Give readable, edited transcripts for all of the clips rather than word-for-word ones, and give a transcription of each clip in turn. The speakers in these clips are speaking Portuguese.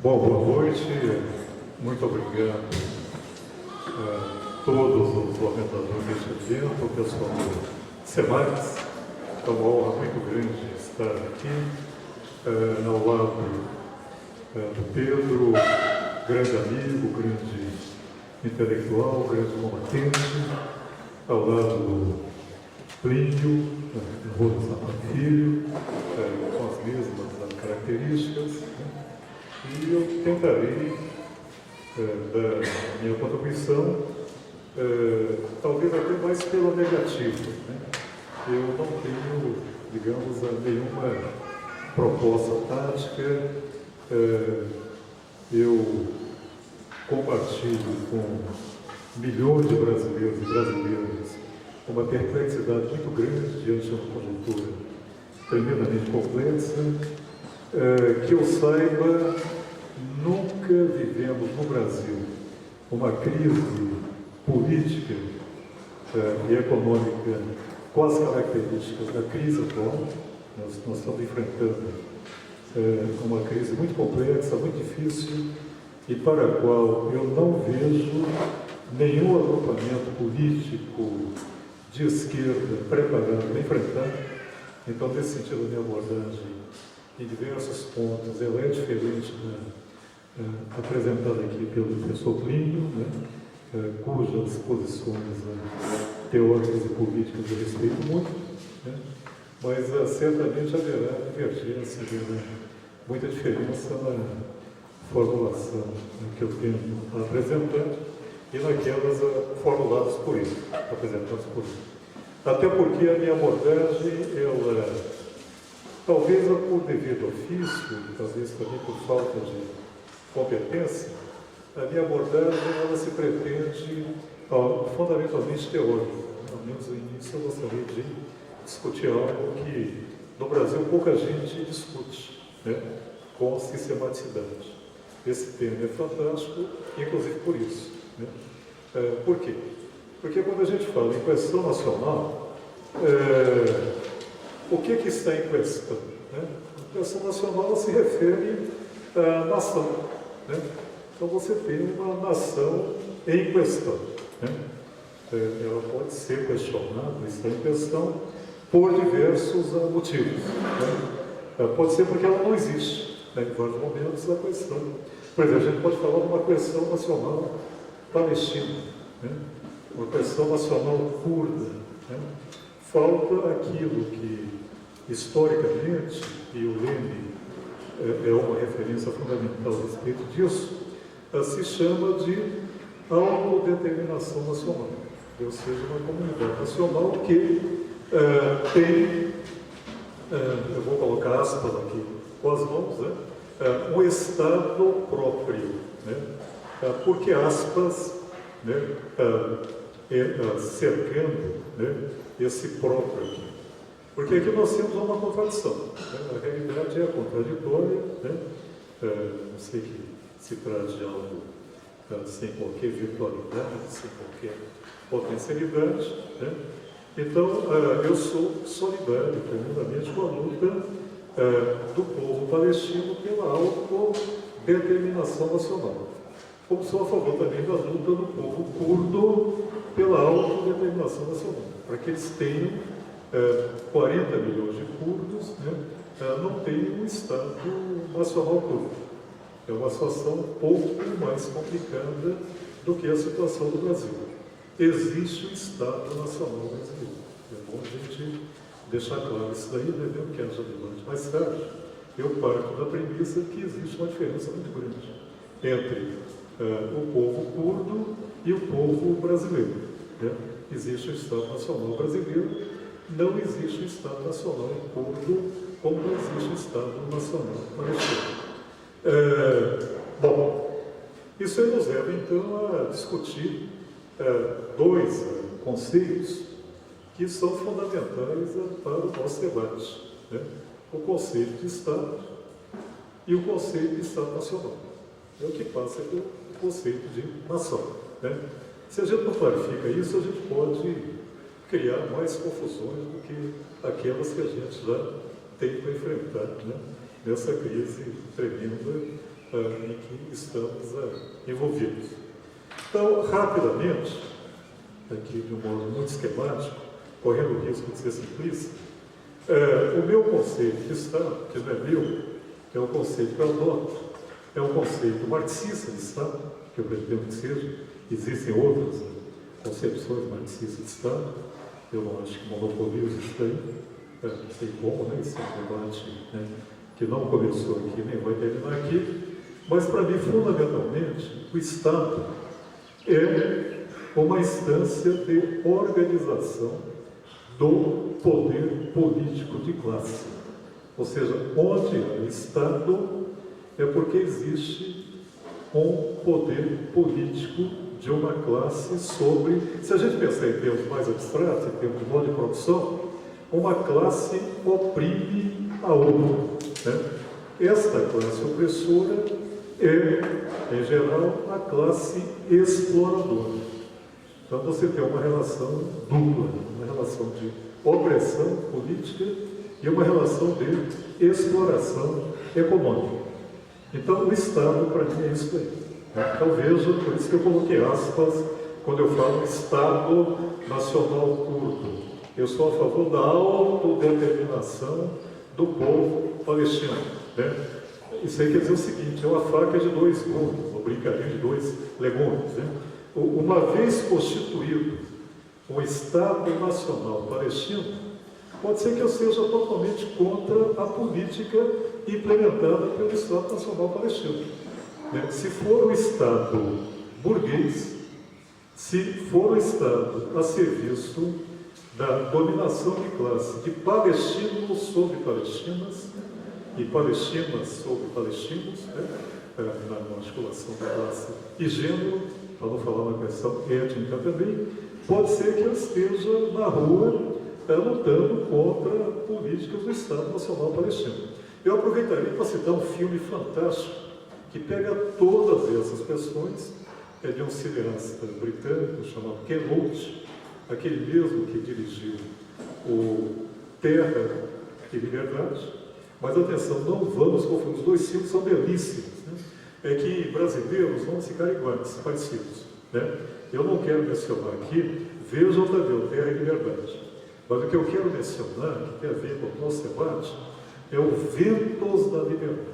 Bom, boa noite. Muito obrigado a todos os organizadores deste evento, o pessoal do SEMAX. É uma honra muito grande estar aqui, ao lado do Pedro, grande amigo, grande intelectual, grande combatente, ao lado do Plínio, Rosa Sampaio Filho, com as mesmas características. E eu tentarei, da minha contribuição, talvez até mais pela negativa. Eu não tenho, digamos, nenhuma proposta tática. Eu compartilho com milhões de brasileiros e brasileiras uma perplexidade muito grande diante de uma conjuntura tremendamente complexa. Que eu saiba, nunca vivemos no Brasil uma crise política e econômica com as características da crise atual. Nós estamos enfrentando uma crise muito complexa, muito difícil, e para a qual eu não vejo nenhum agrupamento político de esquerda preparado para enfrentar. Então, nesse sentido, a minha abordagem em diversos pontos, ela é diferente da apresentada aqui pelo professor Plínio, cujas posições teóricas e políticas eu respeito muito, mas certamente haverá divergência, muita diferença na formulação que eu tenho apresentado e naquelas formuladas por ele, apresentadas por ele. Até porque a minha abordagem, ela talvez por devido ofício, talvez também por falta de competência, a minha abordagem ela se pretende fundamentalmente teórica. Ao menos no início eu gostaria de discutir algo que no Brasil pouca gente discute, com sistematicidade. Esse tema é fantástico, inclusive por isso. Por quê? Porque quando a gente fala em questão nacional, o que está em questão? A questão nacional se refere à nação. Então você tem uma nação em questão. Ela pode ser questionada, está em questão, por diversos motivos. Pode ser porque ela não existe. Em vários momentos da questão. Por exemplo, a gente pode falar de uma questão nacional palestina, uma questão nacional curda. Falta aquilo que, historicamente, e o Lenin é uma referência fundamental a respeito disso, se chama de autodeterminação nacional. Ou seja, uma comunidade nacional que tem, eu vou colocar aspas aqui com as mãos, um Estado próprio. Por que aspas, cercando esse próprio aqui? Porque aqui nós temos uma contradição. A realidade é contraditória, não sei que se trata de algo sem qualquer virtualidade, sem qualquer potencialidade. Então, eu sou solidário tremendamente com a luta do povo palestino pela autodeterminação nacional. Como sou a favor também da luta do povo curdo pela autodeterminação nacional, para que eles tenham 40 milhões de curdos, não tenham um Estado nacional curdo. É uma situação um pouco mais complicada do que a situação do Brasil. Existe o Estado Nacional Brasileiro. É bom a gente deixar claro isso daí, devendo que haja debate mais tarde. Eu parto da premissa que existe uma diferença muito grande entre o povo curdo e o povo brasileiro. Existe o Estado Nacional Brasileiro, não existe o Estado Nacional curdo, como não existe o Estado Nacional palestino. Bom, isso nos leva então a discutir dois conceitos que são fundamentais para o nosso debate. O conceito de Estado e o conceito de Estado Nacional. É o que passa pelo conceito de nação. Se a gente não clarifica isso, a gente pode criar mais confusões do que aquelas que a gente já tem para enfrentar, nessa crise tremenda em que estamos envolvidos. Então, rapidamente, aqui de um modo muito esquemático, correndo o risco de ser simplista, o meu conceito de Estado, que não é meu, é o conceito que eu adoto, é o conceito marxista de Estado, que eu pretendo que seja. Existem outras concepções marxistas de Estado, eu não acho que monopolizo isso daí, não sei como, né? Esse é um debate, né, que não começou aqui, nem vai terminar aqui, mas para mim, fundamentalmente, o Estado é uma instância de organização do poder político de classe. Ou seja, onde há Estado é porque existe um poder político de uma classe sobre, se a gente pensar em termos mais abstratos, em termos de modo de produção, uma classe oprime a outra, né? Esta classe opressora é, em geral, a classe exploradora. Então você tem uma relação dupla, uma relação de opressão política e uma relação de exploração econômica. Então o Estado, para mim, é isso aí. Então veja, por isso que eu coloquei aspas quando eu falo Estado Nacional Curdo. Eu sou a favor da autodeterminação do povo palestino, né? Isso aí quer dizer o seguinte, é uma faca de dois gumes, uma brincadeira de dois legumes, né? Uma vez constituído um Estado Nacional Palestino, pode ser que eu seja totalmente contra a política implementada pelo Estado Nacional Palestino. Se for um Estado burguês, se for um Estado a serviço da dominação de classe de palestinos sobre palestinas e palestinas sobre palestinos, né, na articulação da classe e gênero, para não falar uma questão étnica também, pode ser que eu esteja na rua lutando contra políticas do Estado Nacional Palestino. Eu aproveitaria para citar um filme fantástico que pega todas essas questões, é de um cineasta britânico chamado Ken Loach, aquele mesmo que dirigiu o Terra e Liberdade. Mas atenção, não vamos confundir, os dois filmes são belíssimos, né? É que brasileiros vão ficar iguais, parecidos, né? Eu não quero mencionar aqui, veja Otaviano, Terra e Liberdade. Mas o que eu quero mencionar, que tem a ver com o nosso debate, é o Ventos da Liberdade.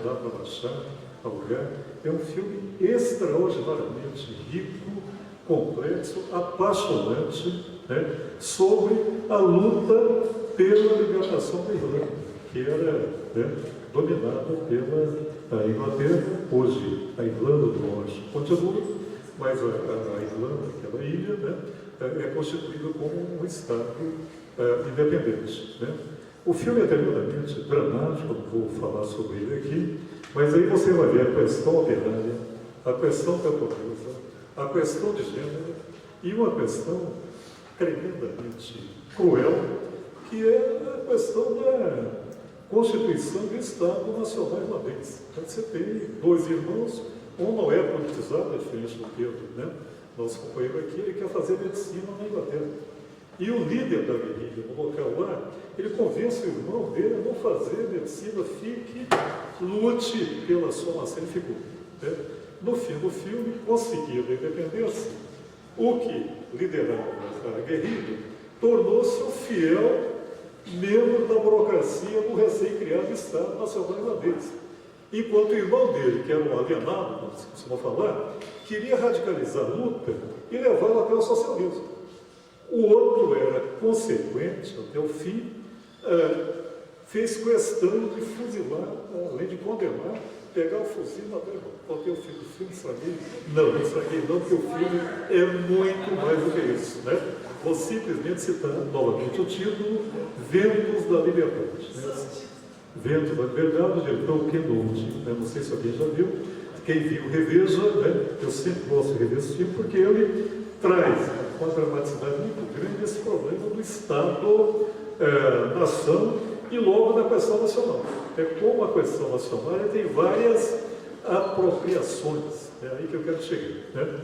Dá para baixar, alugar. É um filme extraordinariamente rico, complexo, apaixonante, né, sobre a luta pela libertação da Irlanda, que era, né, dominada pela Inglaterra. Hoje, a Irlanda do Norte continua, mas a Irlanda, aquela ilha, né, é constituída como um Estado independente, né? O filme é tremendamente dramático, não vou falar sobre ele aqui, mas aí você vai ver a questão operária, a questão da pobreza, a questão de gênero e uma questão tremendamente cruel, que é a questão da Constituição do Estado Nacional Irlandês. Então, você tem dois irmãos, um não é politizado, diferente do Pedro, né? Nosso companheiro aqui, ele quer fazer medicina na Inglaterra. E o líder da guerrilha no local lá, ele convence o irmão dele a não fazer medicina, fique, lute pela sua nação, ele ficou, né? No fim do filme, conseguindo a independência, o que liderava a guerrilha tornou-se um fiel membro da burocracia do recém-criado Estado Nacional Irlandês. Enquanto o irmão dele, que era um alienado, como se costuma falar, queria radicalizar a luta e levá-la até o socialismo. O outro era consequente até o fim, fez questão de fuzilar, além de condenar, pegar o fuzil e matar o irmão. Botei o fim do filme, estraguei? Não estraguei não, porque o filme é muito mais do que isso, né? Vou simplesmente citar novamente o título, Ventos da Liberdade. Né? Ventos da Liberdade, de Ken Loach, né? Não sei se alguém já viu. Quem viu, reveja, né? Eu sempre gosto de rever esse filme, porque ele traz com uma dramaticidade muito grande esse problema do Estado, nação e logo da questão nacional. Como a questão nacional tem várias apropriações, é aí que eu quero chegar, né?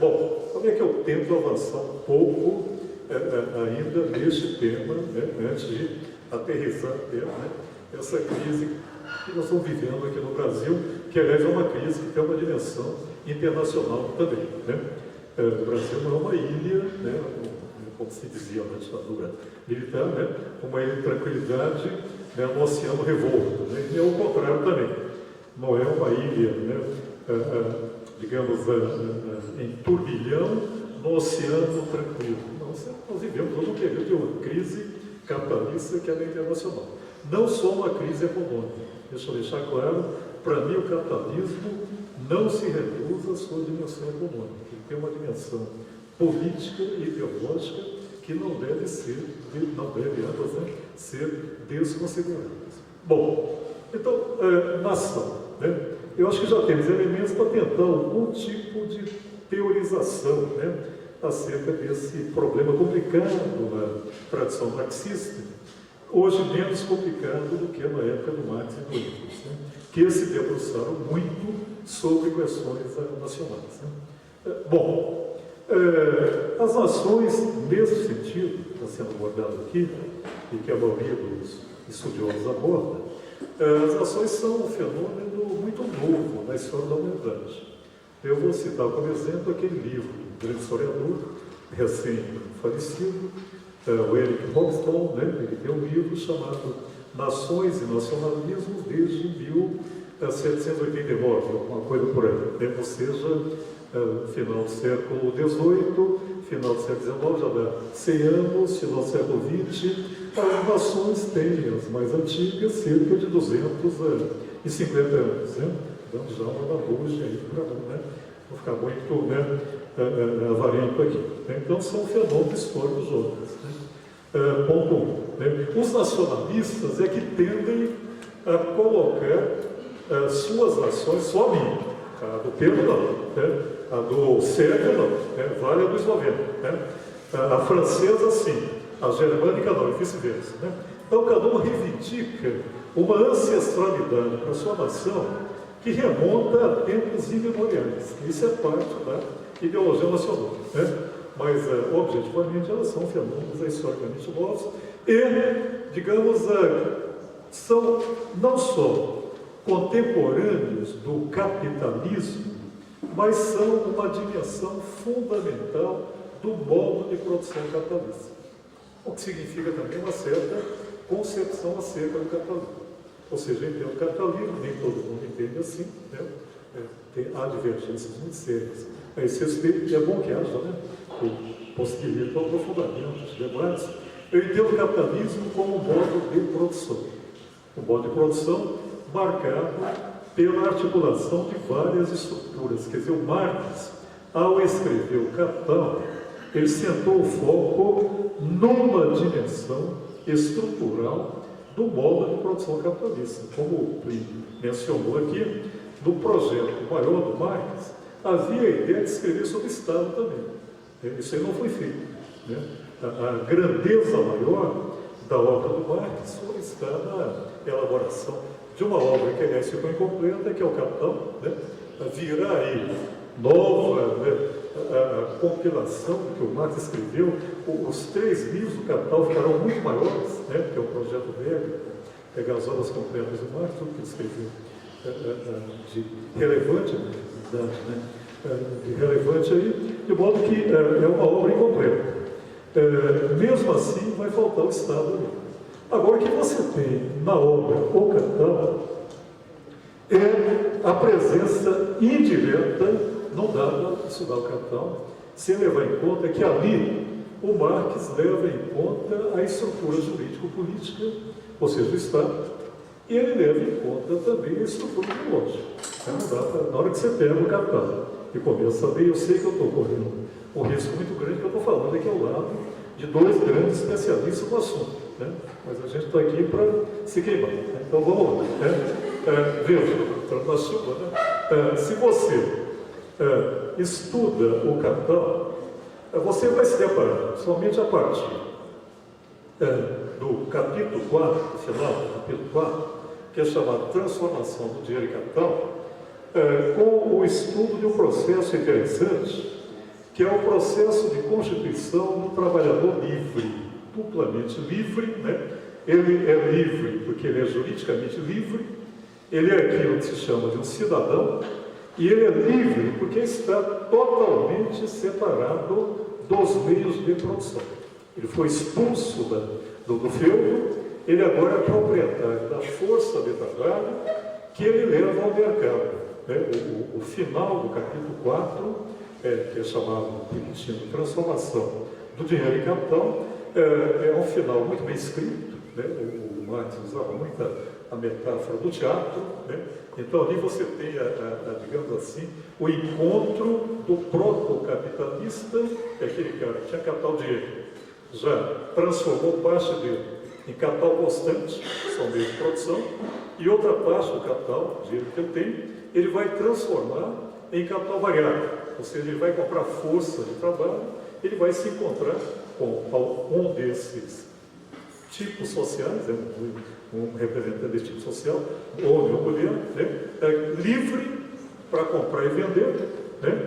Bom, como é que eu tento avançar um pouco ainda neste tema, né, antes de aterrissar, né, essa crise que nós estamos vivendo aqui no Brasil, que aliás é uma crise que tem uma dimensão internacional também, né? O Brasil não é uma ilha, né, como se dizia na ditadura militar, né, uma ilha de tranquilidade, né, no oceano revolto, né, e é o contrário também, não é uma ilha, né, digamos, em turbilhão no oceano tranquilo. Não, nós vivemos hoje um período de uma crise capitalista que é internacional. Não só uma crise econômica. Deixa eu deixar claro, para mim o capitalismo não se reduz à sua dimensão econômica. Ele tem uma dimensão política e ideológica que não deve ambas, né, ser desconsideradas. Bom, então, nação, né? Eu acho que já temos elementos para tentar algum tipo de teorização, né, acerca desse problema complicado na tradição marxista, hoje menos complicado do que na época do Marx e do Engels, né, que se debruçaram muito sobre questões nacionais. Né. Bom, as nações, nesse sentido, está sendo abordado aqui, e que a maioria dos estudiosos aborda, as nações são um fenômeno muito novo na história da humanidade. Eu vou citar como exemplo aquele livro do grande historiador, recém-falecido, o Eric Hobsbawm, né? Ele tem um livro chamado Nações e Nacionalismos desde 1789, alguma coisa por aí, né? Ou seja, final do século XVIII, final do século XIX, já dá 100 anos, final do século XX. As nações têm, as mais antigas, cerca de 250 anos, né? Dando já uma bagagem aí para não ficar muito, né, avarento aqui. Né? Então, são fenômenos históricos jovens. Né? Ponto 1. Né? Os nacionalistas é que tendem a colocar suas nações só a mim. A do Pedro não, né? A do Sérvio não, né? Vale a do esloveno. Né? A francesa sim, a germânica não, e vice-versa. Né? Então, cada um reivindica uma ancestralidade para a sua nação que remonta a tempos imemoriais. Isso é parte da ideologia nacional. Né? Mas, objetivamente, elas são fenômenos historicamente novos e, digamos, são não só contemporâneos do capitalismo, mas são uma dimensão fundamental do modo de produção capitalista. O que significa também uma certa concepção acerca do capitalismo. Ou seja, eu entendo o capitalismo, nem todo mundo entende assim, né? Há divergências muito sérias a esse respeito, e é bom que haja, né? Possibilita o aprofundamento dos debates. Eu entendo o capitalismo como um modo de produção. Um modo de produção marcado pela articulação de várias estruturas. Quer dizer, o Marx, ao escrever o Capital, ele sentou o foco numa dimensão estrutural do modo de produção capitalista. Como o Plínio mencionou aqui, no projeto maior do Marx, havia a ideia de escrever sobre o Estado também. Isso aí não foi feito. Né? A grandeza maior da obra do Marx está na elaboração de uma obra que, aliás, ficou incompleta, que é o Capital, né? Virá aí nova, né, a compilação que o Marx escreveu. Os 3 livros do Capital ficarão muito maiores, né, que é o projeto dele, pegar as obras completas do Marx, tudo que ele escreveu de relevante, né, de relevante aí, de modo que é uma obra incompleta. Mesmo assim, vai faltar o Estado ali. Agora, o que você tem na obra O Capital é a presença indireta, não dá para estudar o Capital, sem levar em conta que ali o Marx leva em conta a estrutura jurídico-política, ou seja, o Estado, e ele leva em conta também a estrutura ideológica. Não dá para, na hora que você pega o Capital e começa a ler, eu sei que eu estou correndo um risco muito grande, que eu estou falando aqui ao lado de 2 grandes especialistas no assunto, né? Mas a gente está aqui para se queimar, né? Então vamos lá. Né? Veja, entrando na chuva, né? Se você estuda o Capital, você vai se deparar, somente a partir do capítulo 4, final do capítulo 4, que é chamado Transformação do Dinheiro e Capital, com o estudo de um processo interessante, que é o processo de constituição do trabalhador livre, duplamente livre, né? Ele é livre porque ele é juridicamente livre, Ele é aquilo que se chama de um cidadão, e ele é livre porque está totalmente separado dos meios de produção. Ele foi expulso do feudo, ele agora é proprietário da força de trabalho que ele leva ao mercado. O final do capítulo 4, que é chamado, repetindo, transformação do dinheiro em capital, é um final muito bem escrito. O Marx usava muito a metáfora do teatro. Então ali você tem, digamos assim, o encontro do proto-capitalista, aquele cara que tinha capital dinheiro, já transformou parte dele em capital constante, são meios de produção, e outra parte do capital, dinheiro que ele tem, ele vai transformar em capital variável, ou seja, ele vai comprar força de trabalho, ele vai se encontrar com um desses tipos sociais, um representante desse tipo social, homem ou mulher, livre para comprar e vender,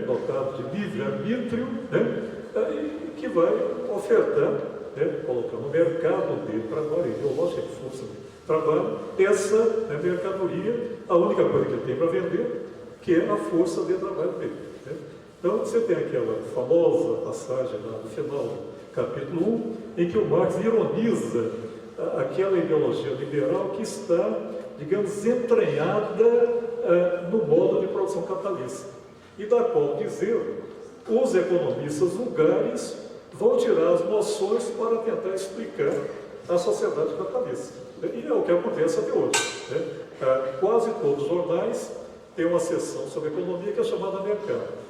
dotado de livre-arbítrio, que vai ofertar, colocar no mercado de trabalho, ideológica de força de trabalho, essa mercadoria, a única coisa que ele tem para vender, que é a força de trabalho dele. Então, você tem aquela famosa passagem lá no final do capítulo 1, em que o Marx ironiza aquela ideologia liberal que está, digamos, entranhada no modo de produção capitalista, e da qual, dizer, os economistas vulgares vão tirar as noções para tentar explicar a sociedade capitalista. E é o que acontece até hoje. Quase todos os jornais têm uma seção sobre economia que é chamada mercado.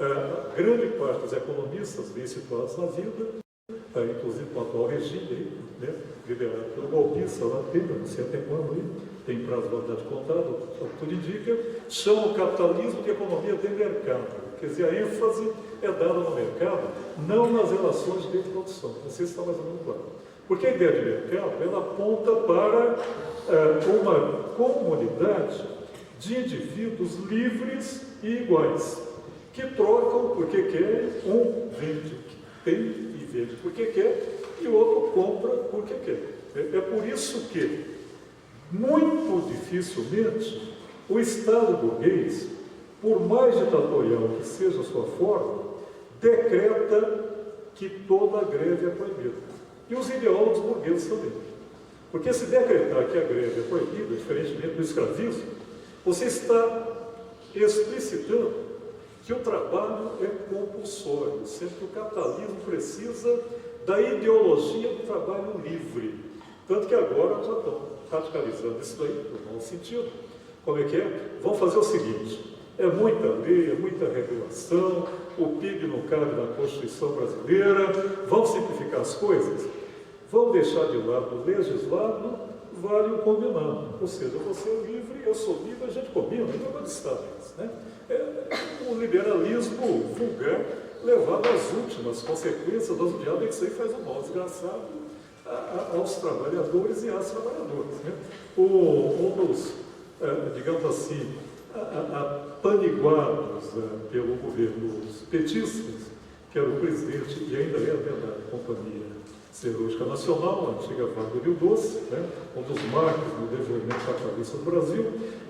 A grande parte dos economistas bem situados na vida, inclusive com o atual regime, liderado pelo golpista lá Temer, não sei até quando, tem prazo de validade contada, tudo indica, chamam o capitalismo de economia de mercado. Quer dizer, a ênfase é dada no mercado, não nas relações de produção. Não sei se está mais ou menos claro. Porque a ideia de mercado, ela aponta para uma comunidade de indivíduos livres e iguais, que trocam porque querem, um vende o que tem e vende porque quer, e o outro compra porque quer. É por isso que, muito dificilmente, o Estado burguês, por mais ditatorial que seja a sua forma, decreta que toda greve é proibida. E os ideólogos burgueses também. Porque se decretar que a greve é proibida, diferentemente do escravismo, você está explicitando que o trabalho é compulsório, sendo que o capitalismo precisa da ideologia do trabalho livre. Tanto que agora já estão radicalizando isso daí, no mau sentido. Como é que é? Vão fazer o seguinte: é muita lei, é muita regulação, o PIB não cabe na Constituição brasileira, vamos simplificar as coisas? Vamos deixar de lado o legislado, vale o combinado. Ou seja, você é livre, eu sou livre, a gente combina, não é onde está isso, o liberalismo vulgar levado às últimas consequências, das diabos, que isso aí faz um mal desgraçado aos trabalhadores e às trabalhadoras. Um dos, digamos assim, apaniguados pelo governo dos petistas, que era o presidente, e ainda é da Companhia Siderúrgica Nacional, a antiga Fábrica Rio Doce, um dos marcos do desenvolvimento capitalista do Brasil,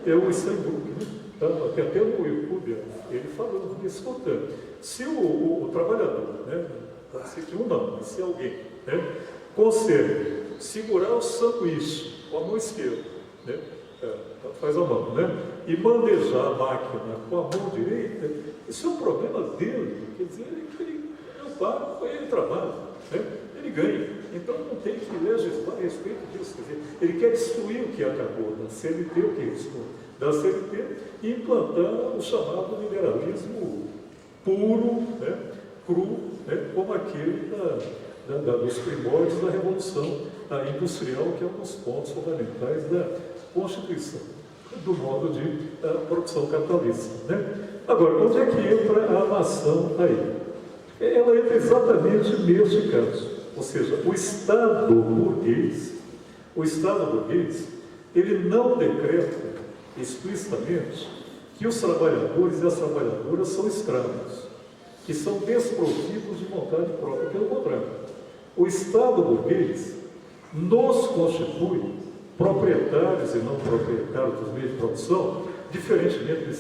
é o Steinbrück. Então, até no YouTube, ele falando, escuta, se o trabalhador, se não, mas se alguém consegue segurar o sanduíche com a mão esquerda, faz a mão, e manejar a máquina com a mão direita, isso é um problema dele, quer dizer, ele não paga, ele trabalha, ele ganha. Então não tem que legislar a respeito disso, quer dizer, ele quer destruir o que acabou da CLT, o que restou da CLT, e implantar o chamado liberalismo puro, cru, como aquele dos primórdios da Revolução Industrial, que é um dos pontos fundamentais da Constituição, do modo de produção capitalista. Agora, onde é que entra a nação aí? Ela entra exatamente neste caso, ou seja, o Estado burguês, ele não decreta explicitamente que os trabalhadores e as trabalhadoras são escravos, que são desprovidos de vontade própria. Pelo contrário, o Estado burguês nos constitui proprietários e não proprietários dos meios de produção, diferentemente do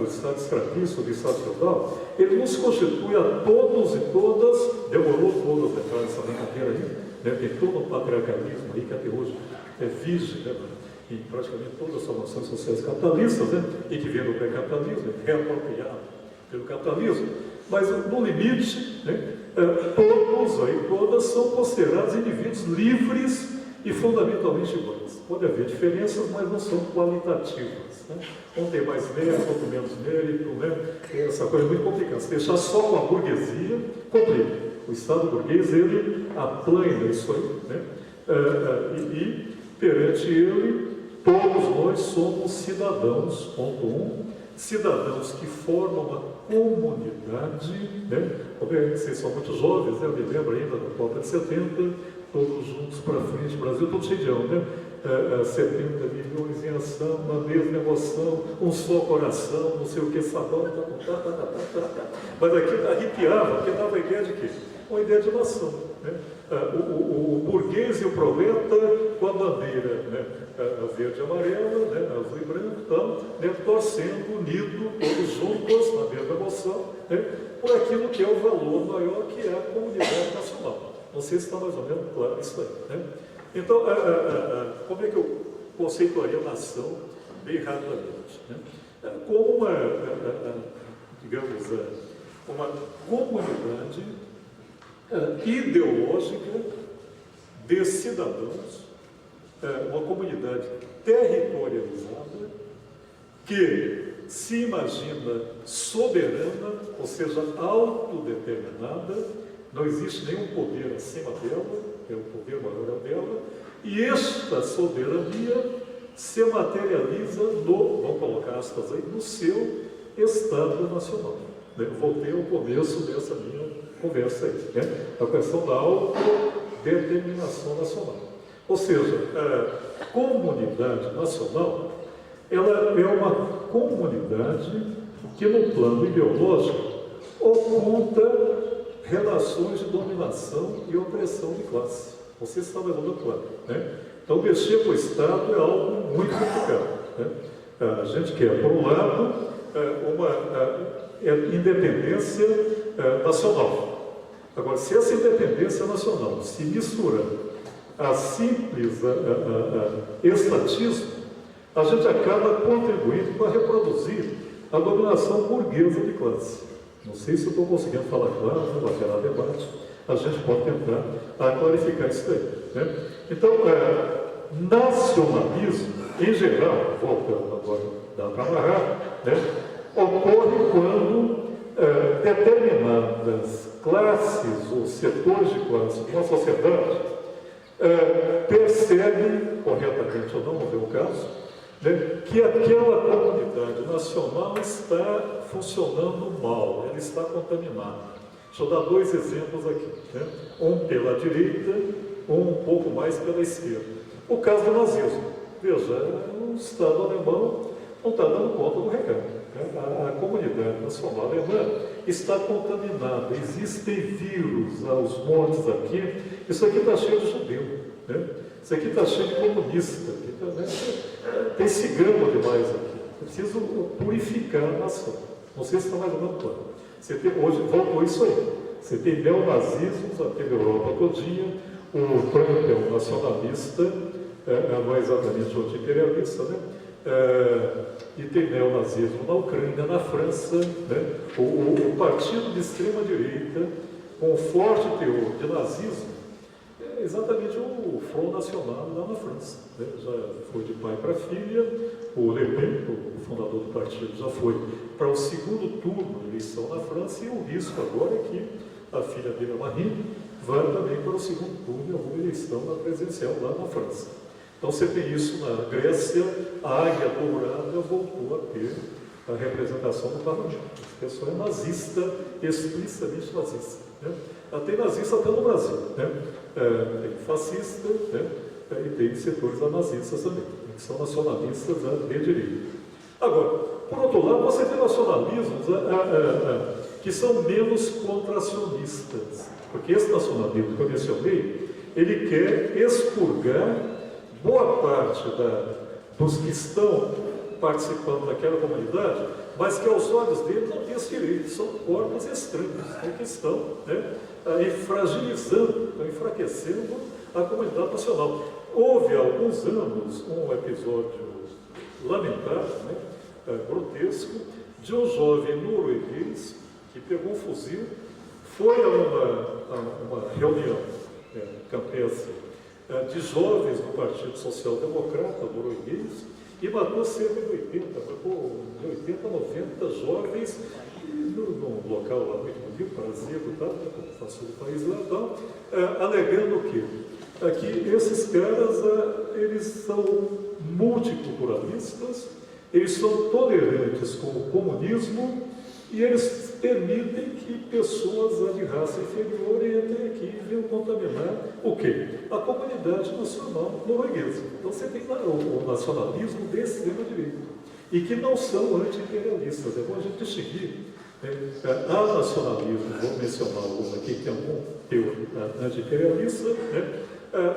Estado escravista ou do Estado feudal, ele nos constitui a todos e todas, demorou todas a entrar nessa brincadeira aí, né? Tem todo um patriarcalismo aí que até hoje vige, né? Em praticamente todas as formações sociais capitalistas, né? E que vem do pré-capitalismo, reapropriado pelo capitalismo, mas no limite, né? Todos aí, todas são considerados indivíduos livres e fundamentalmente iguais. Pode haver diferenças, mas não são qualitativas, né? Um tem mais mérito, outro menos mérito, né? Essa coisa é muito complicada. Se deixar só com a burguesia, complica. O Estado burguês, ele aplana isso aí, né? E perante ele, todos nós somos cidadãos, ponto 1, cidadãos que formam uma comunidade, né? Vocês são muito jovens, né? Eu me lembro ainda da Copa de 70, todos juntos para frente, Brasil todo cheião, né? 70 milhões em ação, uma mesma emoção, um só coração, não sei o que, sabão, Mas aquilo arrepiava, porque dava a ideia de quê? Uma ideia de nação, né? O burguês e o proleta com a bandeira, né? Verde e amarela, né? Azul e branco, então, né? Torcendo, unido, todos juntos, na mesma emoção, né? Por aquilo que é o valor maior, que é a comunidade nacional. Não sei se está mais ou menos claro isso aí, né? Então, como é que eu conceituaria a nação bem rapidamente, né? Como uma, digamos, uma comunidade ideológica de cidadãos, uma comunidade territorializada que se imagina soberana, ou seja, autodeterminada, não existe nenhum poder acima dela, é o poder maior dela, e esta soberania se materializa no, vamos colocar aspas aí, no seu Estado Nacional. Eu voltei ao começo dessa minha conversa aí, né? A questão da autodeterminação nacional. Ou seja, a comunidade nacional, ela é uma comunidade que no plano ideológico oculta relações de dominação e opressão de classe. Você está levando claro, né? Então, mexer com o Estado é algo muito complicado, né? A gente quer, por um lado, uma independência nacional. Agora, se essa independência nacional se mistura a simples estatismo, a gente acaba contribuindo para reproduzir a dominação burguesa de classe. Não sei se eu estou conseguindo falar claro, né? Vai gerar debate, a gente pode tentar clarificar isso aí, né? Então, nacionalismo, em geral, voltando agora, dá para amarrar, né? Ocorre quando determinadas classes ou setores de classe de uma sociedade percebem, corretamente ou não, não é o caso, né, que aquela comunidade nacional está funcionando mal, ela está contaminada. Deixa eu dar dois exemplos aqui, né? Um pela direita, um pouco mais pela esquerda. O caso do nazismo. Veja, o Estado alemão não está dando conta do recado, né? A comunidade nacional alemã está contaminada, existem vírus aos montes aqui, isso aqui está cheio de judeu, né? Isso aqui está cheio de comunista, aqui tá, né? Tem cigano demais aqui. É preciso purificar a nação. Não sei se está mais ou menos claro. Você tem, hoje voltou isso aí. Você tem neonazismos aqui na Europa todinha, o Trump é um nacionalista, não é exatamente o anti-imperialista, né? E tem neonazismo na Ucrânia, na França, né? O partido de extrema-direita, com forte teor de nazismo, é exatamente o Front National lá na França, né? Já foi de pai para filha, o Le Pen, o fundador do partido, já foi para o segundo turno de eleição na França, e o risco agora é que a filha dele, a Marine, vai também para o segundo turno de alguma eleição na presidencial lá na França. Então você tem isso na Grécia, a Águia Dourada voltou a ter a representação do parlamento. A pessoa é nazista, explicitamente nazista, né? Tem nazista até no Brasil, né? Tem fascista, né? E tem setores nazistas também, que são nacionalistas de direita. Agora, por outro lado, você tem nacionalismos que são menos contracionistas, porque esse nacionalismo que eu mencionei, ele quer expurgar boa parte dos que estão participando daquela comunidade, mas que aos olhos dele não tem esse direito, são corpos estranhos, que estão fragilizando, estão enfraquecendo a comunidade nacional. Houve há alguns anos um episódio lamentável, grotesco, de um jovem norueguês que pegou um fuzil, foi a uma reunião campestre de jovens do Partido Social Democrata norueguês e matou cerca de 80 a 90 jovens num local lá muito bonito, parasito, passou do país lá, alegando o quê? Que esses caras, eles são multiculturalistas, eles são tolerantes com o comunismo e eles permitem que pessoas de raça inferior entrem aqui e venham contaminar o quê? A comunidade nacional norueguesa. Então você tem o nacionalismo de extrema-direita e que não são anti-imperialistas. É bom a gente distinguir. Há nacionalismo, vou mencionar algum aqui, que é um teor anti-imperialista.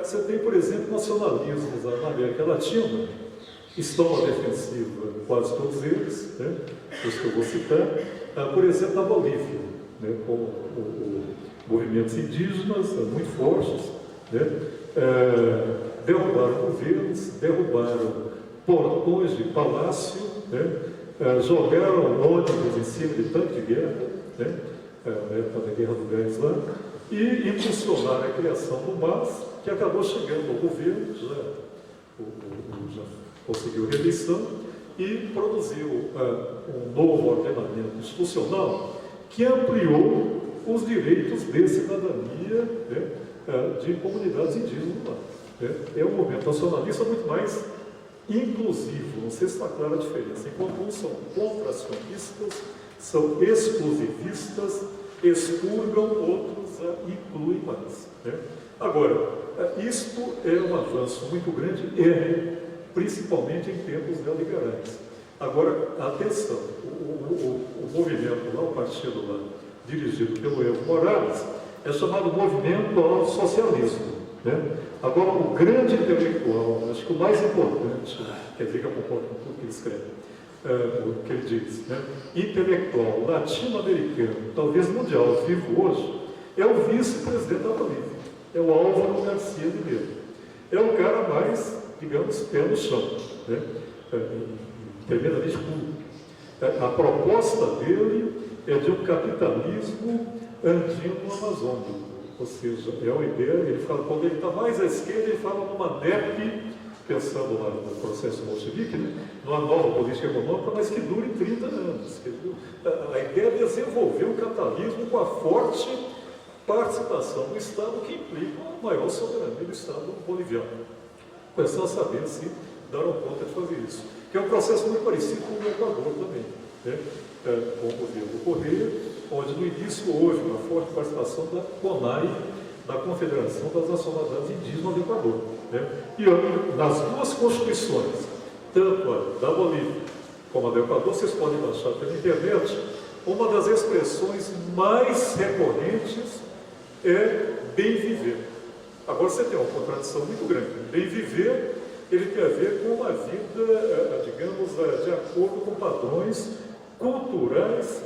Você tem, por exemplo, nacionalismos na América Latina, estão à defensiva, quase todos eles, os que eu vou citar. Por exemplo, na Bolívia, com movimentos indígenas muito fortes, derrubaram governos, derrubaram portões de palácio, jogaram ônibus em cima de tanque de guerra, na época da Guerra do Gás lá, e impulsionaram a criação do MAS, que acabou chegando ao governo, já conseguiu reeleição, e produziu um novo ordenamento institucional que ampliou os direitos de cidadania de comunidades indígenas lá. É um movimento nacionalista muito mais inclusivo, não sei se está clara a diferença. Enquanto uns são contracionistas, são exclusivistas, expurgam, outros incluem mais. Agora, isto é um avanço muito grande, principalmente em tempos neoliberais. Agora, atenção, o movimento lá, o partido lá, dirigido pelo Evo Morales, é chamado Movimento ao Socialismo. Agora, o grande intelectual, acho que o mais importante, quer dizer que eu concordo com tudo que ele escreve, o que ele diz, intelectual latino-americano, talvez mundial, vivo hoje, é o vice-presidente da Bolívia, é o Álvaro Garcia Linero. É o cara mais, digamos, pé no chão, tremendamente puro. A proposta dele é de um capitalismo andino amazônico, ou seja, é uma ideia, ele fala, quando ele está mais à esquerda, ele fala numa NEP, pensando lá no processo bolchevique, numa nova política econômica, mas que dure 30 anos. A ideia é desenvolver o capitalismo com a forte participação do Estado, que implica uma maior soberania do Estado boliviano. Começou a saber se deram conta de fazer isso. Que é um processo muito parecido com o Equador também, com o governo Correia, onde no início houve uma forte participação da CONAI, da Confederação das Nacionalidades Indígenas do Equador. E nas duas constituições, tanto a da Bolívia como a do Equador, vocês podem baixar pela internet, uma das expressões mais recorrentes é bem viver. Agora você tem uma contradição muito grande. Bem viver, ele tem a ver com uma vida, digamos, de acordo com padrões culturais,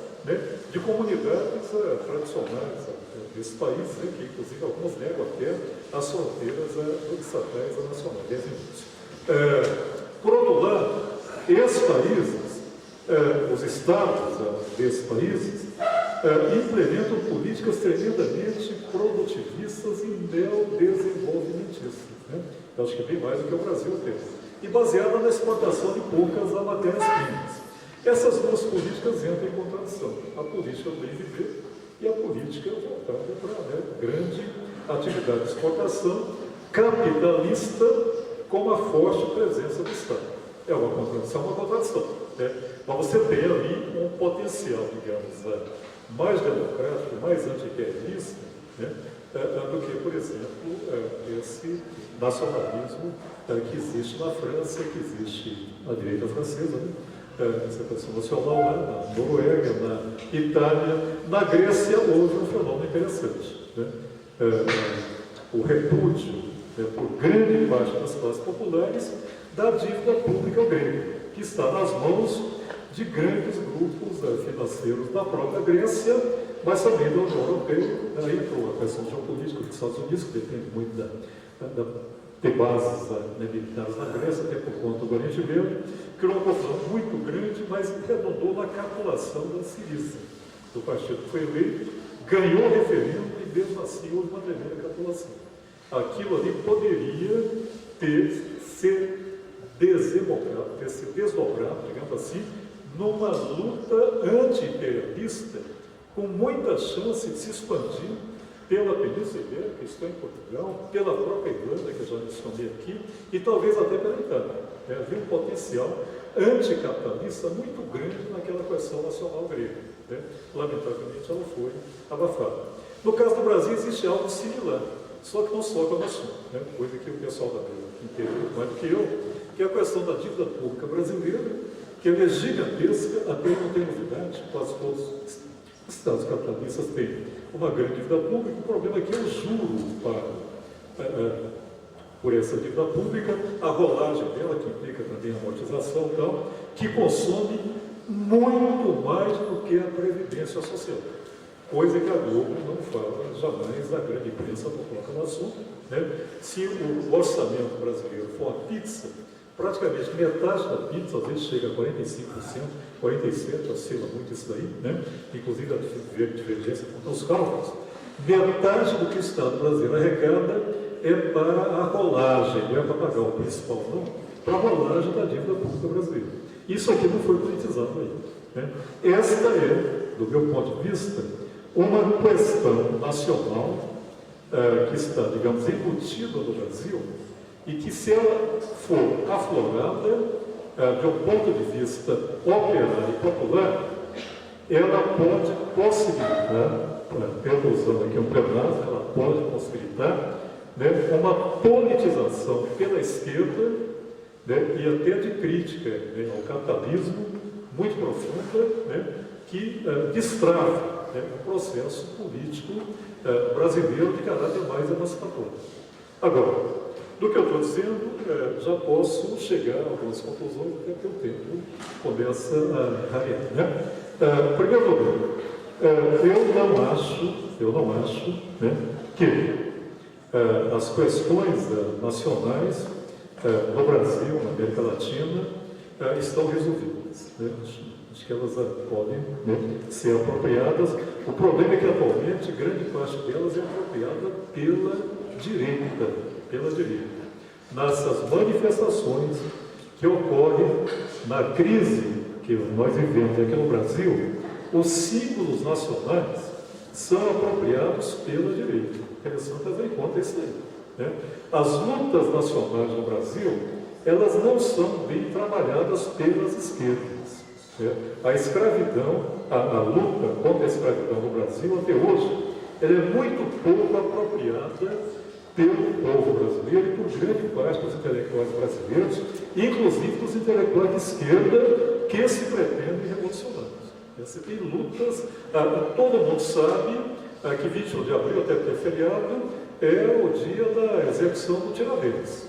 de comunidades tradicionais desse país, que inclusive algumas negam até as fronteiras estatais e nacionais. Por outro lado, esses países, os estados desses países, implementam políticas tremendamente produtivistas e neodesenvolvimentistas. Eu acho que é bem mais do que o Brasil tem. E baseada na exportação de poucas matérias-primas. Essas duas políticas entram em contradição. A política do bem viver e a política voltada para a grande atividade de exportação capitalista com uma forte presença do Estado. É uma contradição, Mas você tem ali um potencial, digamos, mais democrático, mais antiimperialista, do que, por exemplo, esse nacionalismo que existe na França, que existe na direita francesa, Separação Nacional lá, na Noruega, na Itália. Na Grécia houve um fenômeno interessante. O repúdio por grande parte das classes populares, da dívida pública grega, que está nas mãos de grandes grupos financeiros da própria Grécia, mas também da União Europeia. Aí entrou a questão geopolítica dos Estados Unidos, que depende muito ter bases militares na Grécia, até por conta do Oriente Médio, criou uma confusão muito grande, mas redundou na capitulação da Síriza. O partido foi eleito, ganhou o referendo e mesmo assim houve uma tremenda capitulação. Aquilo ali poderia ter se desdobrado, digamos assim, numa luta anti-imperialista, com muita chance de se expandir pela Península Ibérica, que está em Portugal, pela própria Irlanda, que eu já mencionei aqui, e talvez até pela Itália. Havia um potencial anticapitalista muito grande naquela questão nacional grega. Lamentavelmente, ela foi abafada. No caso do Brasil, existe algo similar, só que não só com a assunto, coisa que o pessoal da Bíblia entendeu mais do que eu, que é a questão da dívida pública brasileira, que ela é gigantesca, até não tem novidade, quase todos os estados capitalistas têm uma grande dívida pública. O problema é que o juro por essa dívida pública, a rolagem dela, que implica também a amortização, tal, que consome muito mais do que a previdência social. Coisa que a Globo não fala jamais, a grande imprensa não coloca no assunto. Se o orçamento brasileiro for uma pizza, praticamente metade da pizza, às vezes chega a 45%, 47%, oscila muito isso daí, inclusive a divergência com os cálculos. Metade do que o Estado brasileiro arrecada é para a rolagem, não é para pagar o principal, não, para a rolagem da dívida pública brasileira. Isso aqui não foi politizado ainda. Esta é, do meu ponto de vista, uma questão nacional que está, digamos, embutida no Brasil e que, se ela for aflorada de um ponto de vista operário e popular, ela pode possibilitar, eu usando aqui um plenário, ela pode possibilitar uma politização pela esquerda e até de crítica ao capitalismo muito profunda, que destrave o processo político brasileiro de caráter mais emancipatório. Agora, do que eu estou dizendo, já posso chegar a algumas conclusões, até que o tempo começa a rarear. Em primeiro lugar, eu não acho que as questões nacionais no Brasil, na América Latina, estão resolvidas. Acho que elas podem ser apropriadas. O problema é que, atualmente, grande parte delas é apropriada pela direita, nessas manifestações que ocorrem na crise que nós vivemos aqui no Brasil. Os símbolos nacionais são apropriados pela direita. Interessante fazer em conta isso aí. As lutas nacionais no Brasil, elas não são bem trabalhadas pelas esquerdas. A escravidão, a luta contra a escravidão no Brasil, até hoje, ela é muito pouco apropriada pelo povo brasileiro e por grande parte dos intelectuais brasileiros, inclusive dos intelectuais de esquerda que se pretendem revolucionários. Você tem lutas, todo mundo sabe que 21 de abril, até porque é feriado, é o dia da execução do Tiradentes,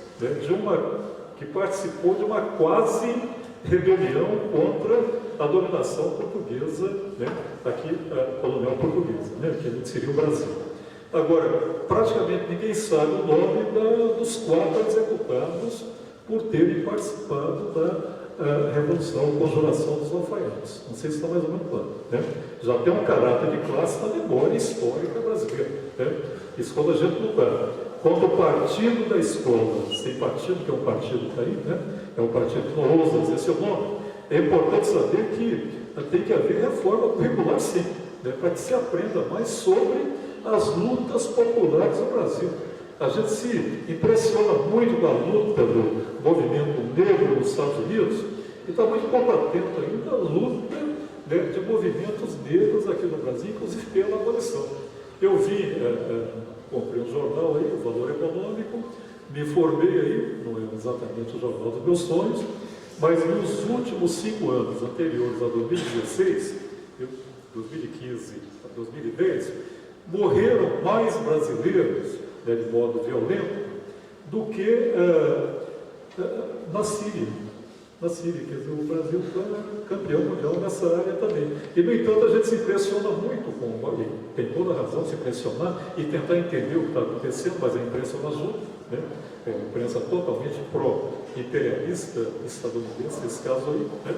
que participou de uma quase rebelião contra a dominação portuguesa, aqui, colonial portuguesa, que seria o Brasil. Agora, praticamente ninguém sabe o nome dos 4 executados por terem participado da Revolução, Conjuração dos Alfaiates. Não sei se está mais ou menos claro. Já tem um caráter de classe na memória histórica brasileira. Isso quando a gente lutar contra o partido da escola, sem partido, que é um partido que está aí, é um partido que não ousa dizer seu nome, é importante saber que tem que haver reforma curricular, sim, para que se aprenda mais sobre as lutas populares no Brasil. A gente se impressiona muito com a luta do movimento negro nos Estados Unidos e está muito pouco atento ainda à luta de movimentos negros aqui no Brasil, inclusive pela abolição. Eu vi, comprei um jornal aí, o Valor Econômico, me formei aí, não é exatamente o jornal dos meus sonhos, mas nos últimos 5 anos anteriores a 2016, 2015 a 2010, morreram mais brasileiros, de modo violento, do que na Síria. Na Síria, quer dizer, o Brasil foi campeão mundial nessa área também. E, no entanto, a gente se impressiona muito com, e tem toda a razão de se impressionar e tentar entender o que está acontecendo, mas a imprensa não ajuda, né? É uma imprensa totalmente pró-imperialista estadunidense, nesse caso aí, né?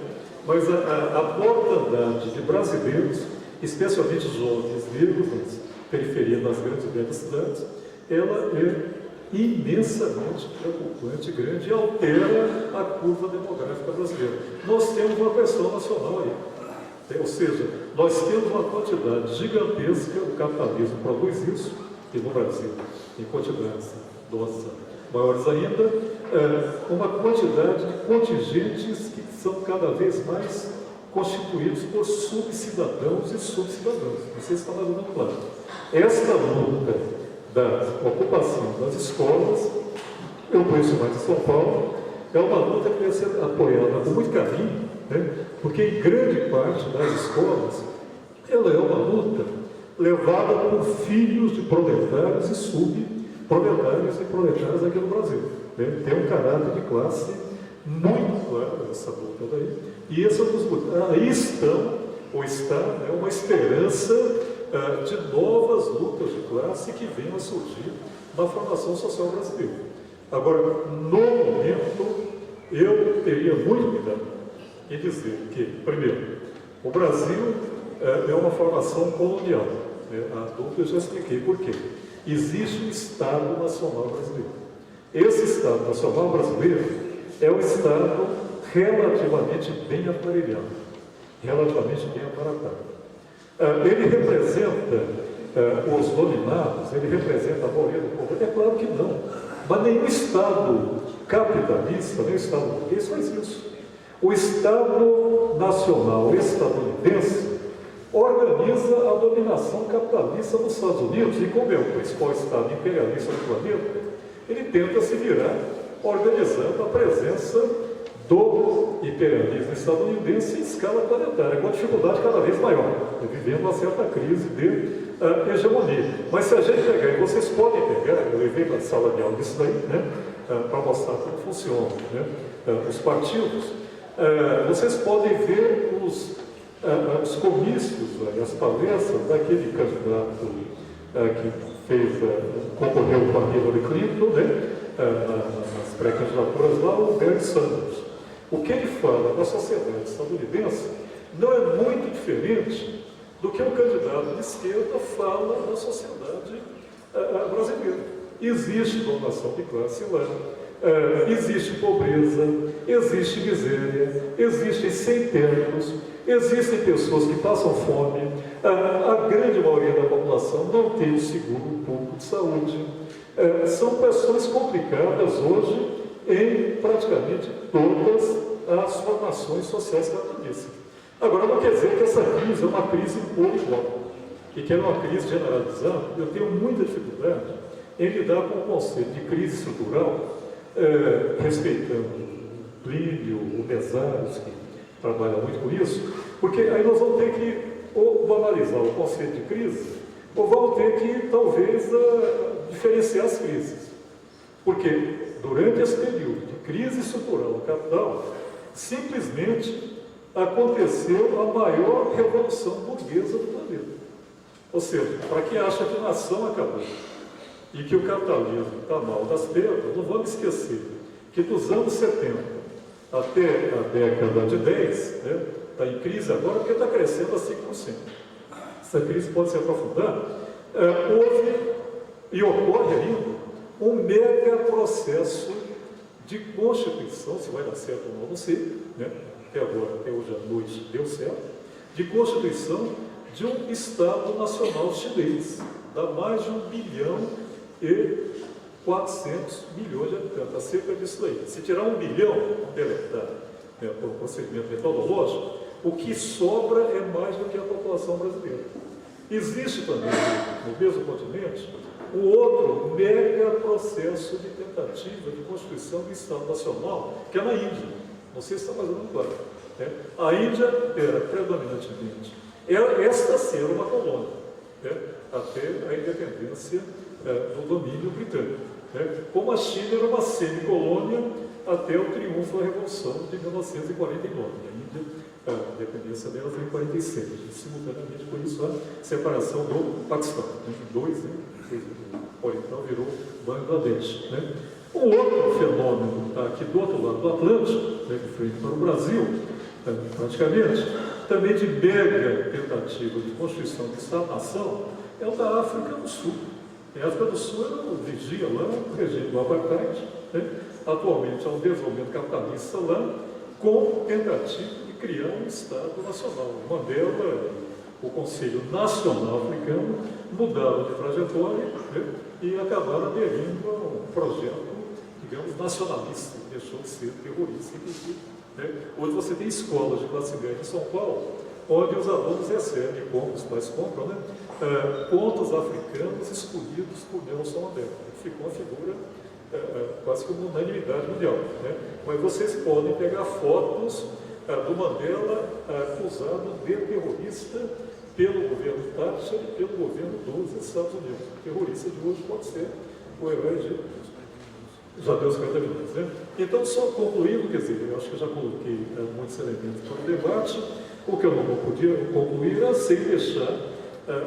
Mas a mortandade de brasileiros, especialmente jovens negros, nas periferias das grandes cidades, ela é imensamente preocupante, grande, e altera a curva demográfica brasileira. Nós temos uma pressão nacional aí, ou seja, nós temos uma quantidade gigantesca, o capitalismo produz isso, e no Brasil, em quantidades maiores ainda, uma quantidade de contingentes que são cada vez mais constituídos por subcidadãos e subcidadãs. Não sei se está mais ou menos claro. Esta luta da ocupação das escolas, eu conheço mais de São Paulo, é uma luta que deve ser apoiada com muito carinho, né? Porque em grande parte das escolas, ela é uma luta levada por filhos de proletários e subproletários e proletárias aqui no Brasil, né? Tem um caráter de classe muito claro essa luta daí, e essa aí está, né, uma esperança de novas lutas de classe que venham a surgir na formação social brasileira. Agora, no momento, eu teria muito cuidado em dizer que, primeiro, o Brasil é uma formação colonial. Né? A dúvida eu já expliquei por quê. Existe um Estado Nacional Brasileiro. Esse Estado Nacional Brasileiro é um Estado relativamente bem aparelhado, relativamente bem aparatado. Ele representa os dominados, ele representa a maioria do povo? É claro que não. Mas nenhum Estado capitalista, nem o Estado burguês faz isso. O Estado Nacional estadunidense organiza a dominação capitalista dos Estados Unidos, e como é o principal Estado imperialista do planeta, ele tenta se virar organizando a presença do imperialismo estadunidense em escala planetária, com dificuldade cada vez maior, vivendo uma certa crise de hegemonia. Mas se a gente pegar, e vocês podem pegar, eu levei para a sala de aula isso daí, né, para mostrar como funciona, né, os partidos, vocês podem ver os comícios, as palestras daquele candidato que concorreu com a Hillary Clinton, né, nas pré-candidaturas lá, o Bernie Sanders. O que ele fala da sociedade estadunidense não é muito diferente do que o candidato de esquerda fala da sociedade brasileira. Existe dominação de classe lá, existe pobreza, existe miséria, existem sem-termos, existem pessoas que passam fome, a grande maioria da população não tem o seguro público de saúde. São questões complicadas hoje em praticamente todas as formações sociais capitalistas. Agora, não quer dizer que essa crise é uma crise igual e que é uma crise generalizada. Eu tenho muita dificuldade em lidar com o conceito de crise estrutural, respeitando Plínio, o Mesaros, que trabalha muito com isso, porque aí nós vamos ter que ou banalizar o conceito de crise, ou vamos ter que, talvez, diferenciar as crises. Porque durante esse período de crise estrutural do capital, simplesmente aconteceu a maior revolução burguesa do planeta. Ou seja, para quem acha que a nação acabou e que o capitalismo está mal das pernas, não vamos esquecer que dos anos 70 até a década de 10, né, está em crise agora porque está crescendo a 5%. Essa crise pode se aprofundar. Houve e ocorre ainda um mega processo de constituição, se vai dar certo ou não sei, né? Até agora, até hoje à noite deu certo, de constituição de um Estado Nacional chinês, dá mais de 1,4 bilhão de habitantes, acerca disso aí. Se tirar 1 bilhão, deletar, né, por um procedimento metodológico, o que sobra é mais do que a população brasileira. Existe também, no mesmo continente, um outro mega processo de tentativa de constituição do Estado Nacional, que é na Índia. Não sei se está mais ou menos claro. Né? A Índia era predominantemente, esta ser uma colônia, né? Até a independência do domínio britânico. né? Como a China era uma semicolônia até o triunfo da Revolução de 1949. A Índia, a independência dela foi em 46, e simultaneamente por isso a separação do Paquistão, né? Dois, né? O oriental virou Bangladesh, né? Um outro fenômeno está aqui do outro lado do Atlântico, né, de frente para o Brasil, praticamente, também de mega tentativa de constituição de Estado-nação, é o da África do Sul. A África do Sul vigia lá o regime do apartheid, né? Atualmente há um desenvolvimento capitalista lá, com tentativa de criar um Estado nacional. Mandela, o Conselho Nacional Africano, mudaram de trajetória, né? E acabaram aderindo a um projeto, digamos, nacionalista, que deixou de ser terrorista, inclusive. Né? Hoje você tem escolas de classe média em São Paulo, onde os alunos recebem, como os pais compram, né? Contos africanos escolhidos por Nelson Mandela. Ficou uma figura quase como unanimidade mundial. Né? Mas vocês podem pegar fotos do Mandela acusado de terrorista pelo governo Thatcher e pelo governo dos Estados Unidos. O terrorista de hoje pode ser o herói de já deu 50 minutos, né? Então, só concluindo, quer dizer, eu acho que eu já coloquei muitos elementos para o debate. O que eu não podia concluir é sem deixar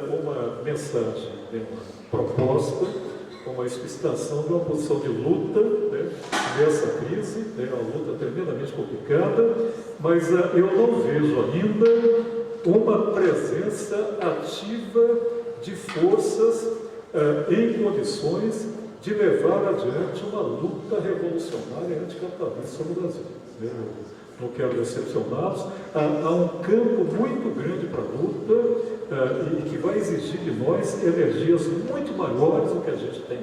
uma mensagem, né, uma proposta, uma explicitação de uma posição de luta, né, nessa crise, né, uma luta tremendamente complicada, mas eu não vejo ainda uma presença ativa de forças em condições de levar adiante uma luta revolucionária anticapitalista no Brasil. Né? Não quero decepcioná-los. Há um campo muito grande para a luta e que vai exigir de nós energias muito maiores do que a gente tem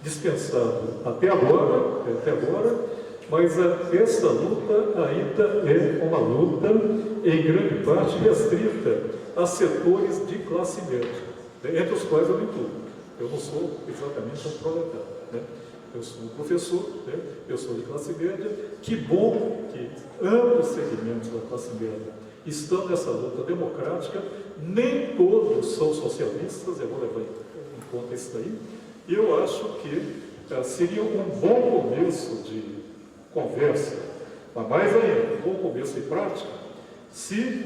dispensado até agora, mas essa luta ainda é uma luta, em grande parte, restrita a setores de classe média, né, entre os quais eu me incluo. Eu não sou exatamente um proletário, né? Eu sou um professor, né? Eu sou de classe média. Que bom que ambos segmentos da classe média estão nessa luta democrática. Nem todos são socialistas, eu vou levar em conta isso daí. E eu acho que seria um bom começo de conversa, mas mais ainda, um bom começo de prática, se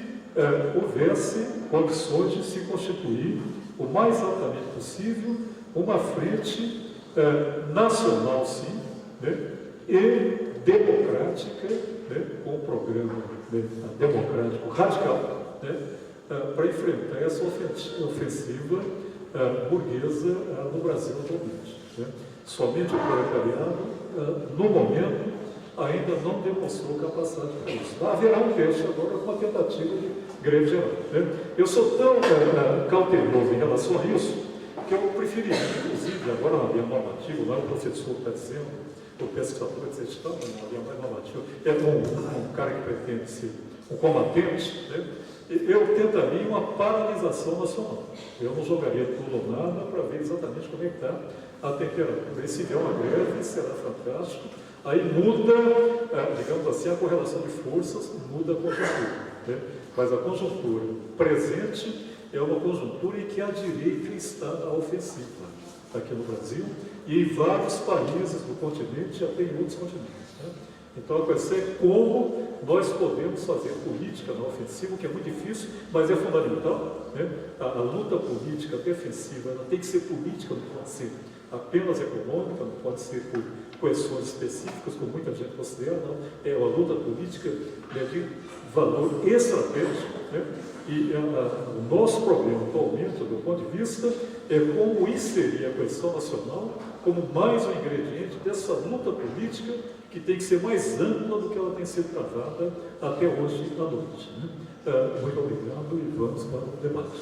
houvesse condições de se constituir o mais altamente possível uma frente nacional, sim, né, e democrática, né, com um programa, né, democrático radical, né, para enfrentar essa ofensiva burguesa no Brasil atualmente. Né. Somente o proletariado, no momento, ainda não demonstrou capacidade para isso. Haverá um teste agora com a tentativa de greve geral. Né? Eu sou tão cauteloso em relação a isso, que eu preferiria, inclusive, agora na linha normativa, lá o professor está dizendo, o pesquisador está dizendo, na linha mais normativa, é um cara que pretende ser um combatente, né? Eu tentaria uma paralisação nacional. Eu não jogaria tudo ou nada para ver exatamente como é que está a temperatura. E se vier uma greve, será fantástico. Aí muda, digamos assim, a correlação de forças, muda a conjuntura. Né? Mas a conjuntura presente é uma conjuntura em que a direita está à ofensiva, aqui no Brasil e em vários países do continente e até em outros continentes. Né? Então a questão é como nós podemos fazer política na ofensiva, que é muito difícil, mas é fundamental. Né? A luta política defensiva ela tem que ser política, não pode ser apenas econômica, não pode ser por questões específicas, como muita gente considera, não. É uma luta política, né, de valor estratégico. Né? E o nosso problema atualmente, do ponto de vista, é como inserir a questão nacional como mais um ingrediente dessa luta política que tem que ser mais ampla do que ela tem sido travada até hoje à noite. Né? Muito obrigado e vamos para o debate.